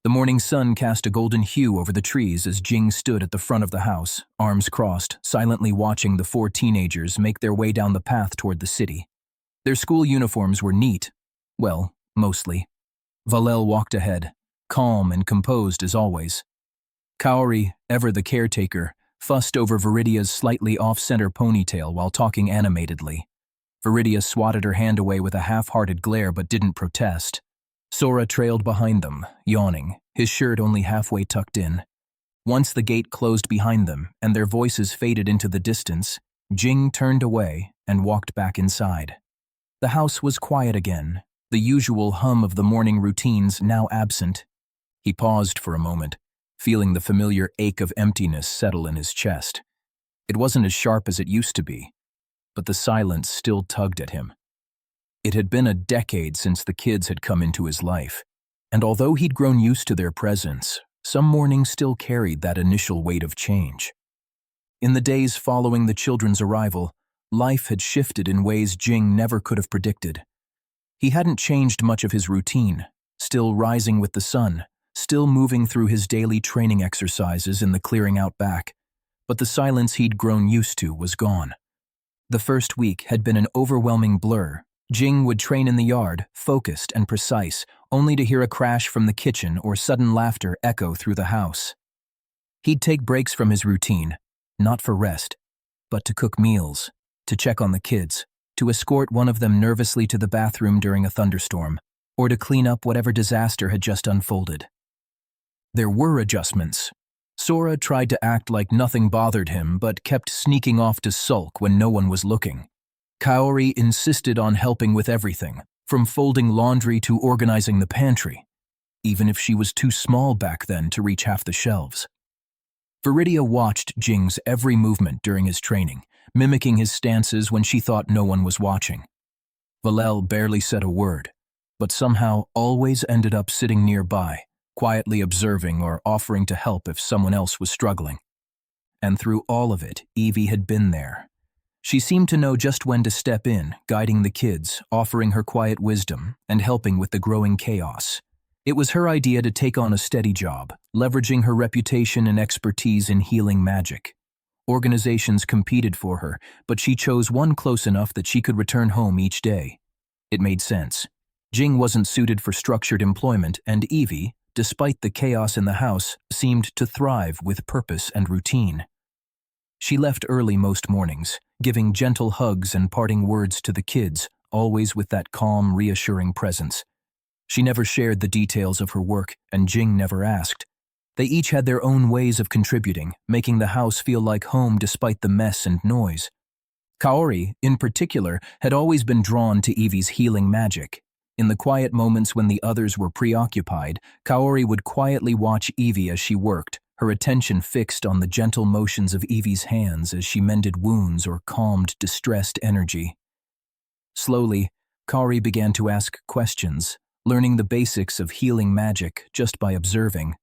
The morning sun cast a golden hue over the trees as Jing stood at the front of the house, arms crossed, silently watching the four teenagers make their way down the path toward the city. Their school uniforms were neat. Well, mostly. Valel walked ahead, calm and composed as always. Kaori, ever the caretaker, fussed over Viridia's slightly off-center ponytail while talking animatedly. Viridia swatted her hand away with a half-hearted glare but didn't protest. Sora trailed behind them, yawning, his shirt only halfway tucked in. Once the gate closed behind them and their voices faded into the distance, Jing turned away and walked back inside. The house was quiet again, the usual hum of the morning routines now absent. He paused for a moment, feeling the familiar ache of emptiness settle in his chest. It wasn't as sharp as it used to be, but the silence still tugged at him. It had been a decade since the kids had come into his life, and although he'd grown used to their presence, some mornings still carried that initial weight of change. In the days following the children's arrival, life had shifted in ways Jing never could have predicted. He hadn't changed much of his routine, still rising with the sun, still moving through his daily training exercises in the clearing out back, but the silence he'd grown used to was gone. The first week had been an overwhelming blur. Jing would train in the yard, focused and precise, only to hear a crash from the kitchen or sudden laughter echo through the house. He'd take breaks from his routine, not for rest, but to cook meals, to check on the kids, to escort one of them nervously to the bathroom during a thunderstorm, or to clean up whatever disaster had just unfolded. There were adjustments. Sora tried to act like nothing bothered him but kept sneaking off to sulk when no one was looking. Kaori insisted on helping with everything, from folding laundry to organizing the pantry, even if she was too small back then to reach half the shelves. Viridia watched Jing's every movement during his training, mimicking his stances when she thought no one was watching. Valel barely said a word, but somehow always ended up sitting nearby, quietly observing or offering to help if someone else was struggling. And through all of it, Evie had been there. She seemed to know just when to step in, guiding the kids, offering her quiet wisdom, and helping with the growing chaos. It was her idea to take on a steady job, leveraging her reputation and expertise in healing magic. Organizations competed for her, but she chose one close enough that she could return home each day. It made sense. Jing wasn't suited for structured employment, and Evie, despite the chaos in the house, seemed to thrive with purpose and routine. She left early most mornings, giving gentle hugs and parting words to the kids, always with that calm, reassuring presence. She never shared the details of her work, and Jing never asked. They each had their own ways of contributing, making the house feel like home despite the mess and noise. Kaori, in particular, had always been drawn to Evie's healing magic. In the quiet moments when the others were preoccupied, Kaori would quietly watch Evie as she worked, her attention fixed on the gentle motions of Evie's hands as she mended wounds or calmed distressed energy. Slowly, Kaori began to ask questions, learning the basics of healing magic just by observing.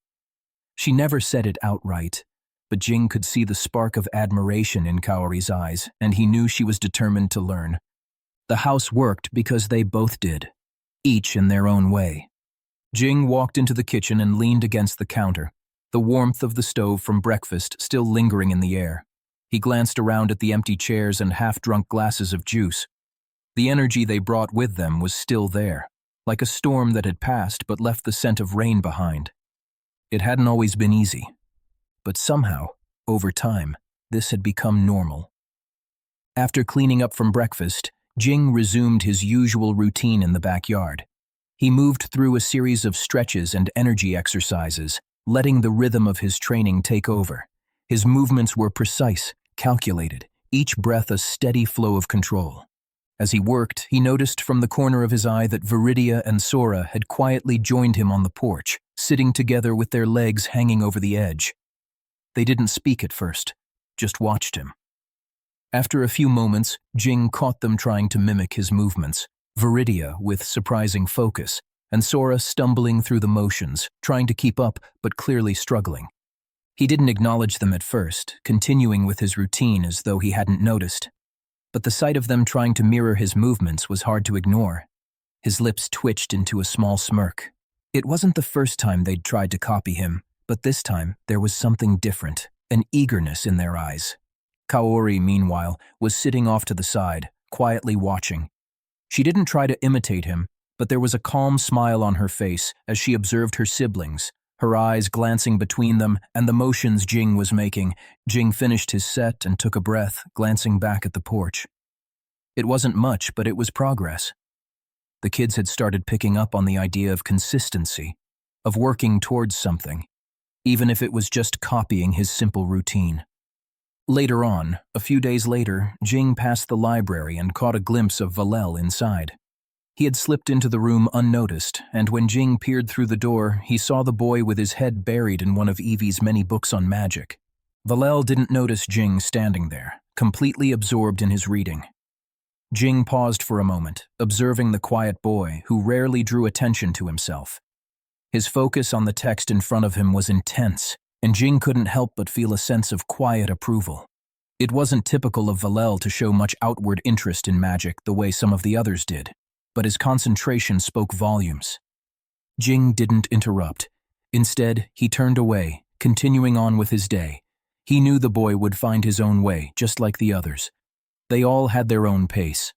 She never said it outright, but Jing could see the spark of admiration in Kaori's eyes, and he knew she was determined to learn. The house worked because they both did, each in their own way. Jing walked into the kitchen and leaned against the counter, the warmth of the stove from breakfast still lingering in the air. He glanced around at the empty chairs and half-drunk glasses of juice. The energy they brought with them was still there, like a storm that had passed but left the scent of rain behind. It hadn't always been easy, but somehow, over time, this had become normal. After cleaning up from breakfast, Jing resumed his usual routine in the backyard. He moved through a series of stretches and energy exercises, letting the rhythm of his training take over. His movements were precise, calculated, each breath a steady flow of control. As he worked, he noticed from the corner of his eye that Viridia and Sora had quietly joined him on the porch, sitting together with their legs hanging over the edge. They didn't speak at first, just watched him. After a few moments, Jing caught them trying to mimic his movements, Viridia with surprising focus, and Sora stumbling through the motions, trying to keep up but clearly struggling. He didn't acknowledge them at first, continuing with his routine as though he hadn't noticed. But the sight of them trying to mirror his movements was hard to ignore. His lips twitched into a small smirk. It wasn't the first time they'd tried to copy him, but this time there was something different, an eagerness in their eyes. Kaori, meanwhile, was sitting off to the side, quietly watching. She didn't try to imitate him, but there was a calm smile on her face as she observed her siblings, her eyes glancing between them and the motions Jing was making. Jing finished his set and took a breath, glancing back at the porch. It wasn't much, but it was progress. The kids had started picking up on the idea of consistency, of working towards something, even if it was just copying his simple routine. Later on, a few days later, Jing passed the library and caught a glimpse of Valel inside. He had slipped into the room unnoticed, and when Jing peered through the door, he saw the boy with his head buried in one of Evie's many books on magic. Valel didn't notice Jing standing there, completely absorbed in his reading. Jing paused for a moment, observing the quiet boy who rarely drew attention to himself. His focus on the text in front of him was intense, and Jing couldn't help but feel a sense of quiet approval. It wasn't typical of Valel to show much outward interest in magic the way some of the others did, but his concentration spoke volumes. Jing didn't interrupt. Instead, he turned away, continuing on with his day. He knew the boy would find his own way, just like the others. They all had their own pace.